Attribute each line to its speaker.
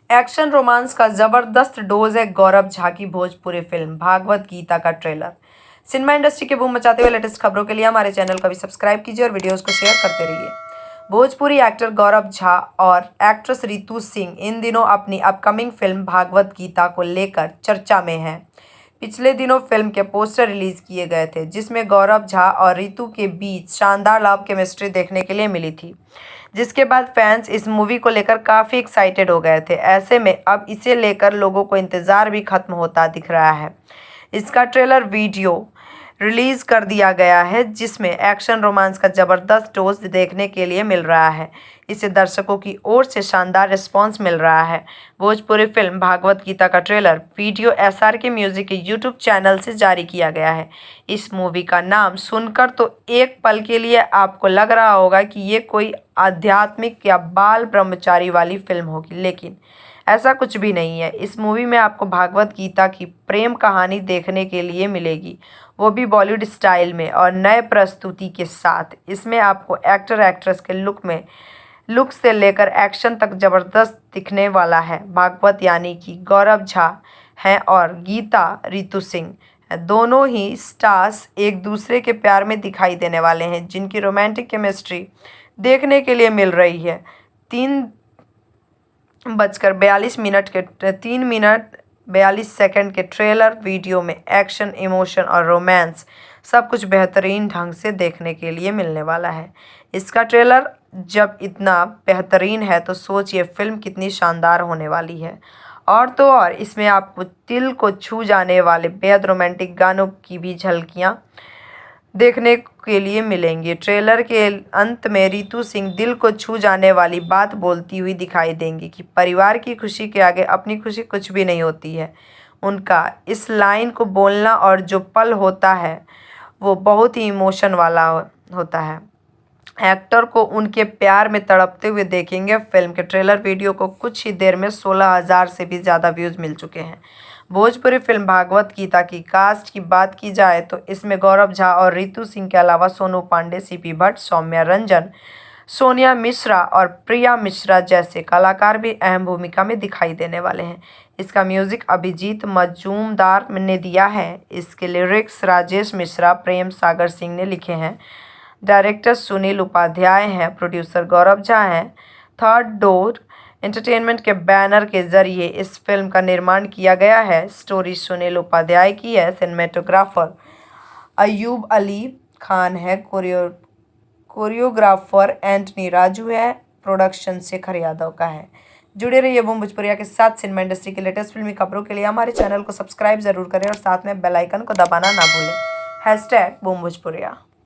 Speaker 1: Action romance का जबरदस्त dose है गौरव झा की भोजपुरी फिल्म भागवत गीता का ट्रेलर। सिनेमा इंडस्ट्री के बूम मचाते हुए लेटेस्ट खबरों के लिए हमारे चैनल को भी सब्सक्राइब कीजिए और वीडियोस को शेयर करते रहिए। भोजपुरी एक्टर गौरव झा और एक्ट्रेस रितु सिंह इन दिनों अपनी अपकमिंग फिल्म भागवत गीता को लेकर चर्चा में हैं। पिछले दिनों फिल्म के पोस्टर रिलीज किए गए थे, जिसमें गौरव झा और रितु के बीच शानदार लव केमिस्ट्री देखने के लिए मिली थी, जिसके बाद फैंस इस मूवी को लेकर काफ़ी एक्साइटेड हो गए थे। ऐसे में अब इसे लेकर लोगों को इंतज़ार भी खत्म होता दिख रहा है। इसका ट्रेलर वीडियो रिलीज़ कर दिया गया है, जिसमें एक्शन रोमांस का ज़बरदस्त डोज देखने के लिए मिल रहा है। इसे दर्शकों की ओर से शानदार रिस्पांस मिल रहा है। भोजपुरी फिल्म भागवत गीता का ट्रेलर वीडियो SRK म्यूजिक के यूट्यूब चैनल से जारी किया गया है। इस मूवी का नाम सुनकर तो एक पल के लिए आपको लग रहा होगा कि ये कोई आध्यात्मिक या बाल ब्रह्मचारी वाली फिल्म होगी, लेकिन ऐसा कुछ भी नहीं है। इस मूवी में आपको भागवत गीता की प्रेम कहानी देखने के लिए मिलेगी, वो भी बॉलीवुड स्टाइल में और नए प्रस्तुति के साथ। इसमें आपको एक्टर एक्ट्रेस के लुक से लेकर एक्शन तक ज़बरदस्त दिखने वाला है। भागवत यानी कि गौरव झा हैं और गीता रितु सिंह हैं। दोनों ही स्टार्स एक दूसरे के प्यार में दिखाई देने वाले हैं, जिनकी रोमांटिक केमिस्ट्री देखने के लिए मिल रही है। 3 मिनट 42 सेकंड के ट्रेलर वीडियो में एक्शन, इमोशन और रोमांस सब कुछ बेहतरीन ढंग से देखने के लिए मिलने वाला है। इसका ट्रेलर जब इतना बेहतरीन है तो सोचिए फिल्म कितनी शानदार होने वाली है। और तो और इसमें आपको दिल को छू जाने वाले बेहद रोमांटिक गानों की भी झलकियाँ देखने के लिए मिलेंगी। ट्रेलर के अंत में रितु सिंह दिल को छू जाने वाली बात बोलती हुई दिखाई देंगी कि परिवार की खुशी के आगे अपनी खुशी कुछ भी नहीं होती है। उनका इस लाइन को बोलना और जो पल होता है वो बहुत ही इमोशन वाला होता है। एक्टर को उनके प्यार में तड़पते हुए देखेंगे। फिल्म के ट्रेलर वीडियो को कुछ ही देर में 16,000 से भी ज़्यादा व्यूज़ मिल चुके हैं। भोजपुरी फिल्म भागवत गीता की कास्ट की बात की जाए तो इसमें गौरव झा और रितु सिंह के अलावा सोनू पांडे, CP भट्ट, सौम्या रंजन, सोनिया मिश्रा और प्रिया मिश्रा जैसे कलाकार भी अहम भूमिका में दिखाई देने वाले हैं। इसका म्यूजिक अभिजीत मजूमदार ने दिया है। इसके लिरिक्स राजेश मिश्रा, प्रेम सागर सिंह ने लिखे हैं। डायरेक्टर सुनील उपाध्याय हैं। प्रोड्यूसर गौरव झा हैं। थर्ड डोर एंटरटेनमेंट के बैनर के जरिए इस फिल्म का निर्माण किया गया है। स्टोरी सुनील उपाध्याय की है। सिनेमेटोग्राफर अयूब अली खान है। कोरियोग्राफर एंटनी राजू है। प्रोडक्शन शेखर यादव का है। जुड़े रहिए बूम भोजपुरिया के साथ। सिनेमा इंडस्ट्री की लेटेस्ट फिल्मी खबरों के लिए हमारे चैनल को सब्सक्राइब जरूर करें और साथ में बेल आइकन को दबाना ना भूलें। #बूम भोजपुरिया।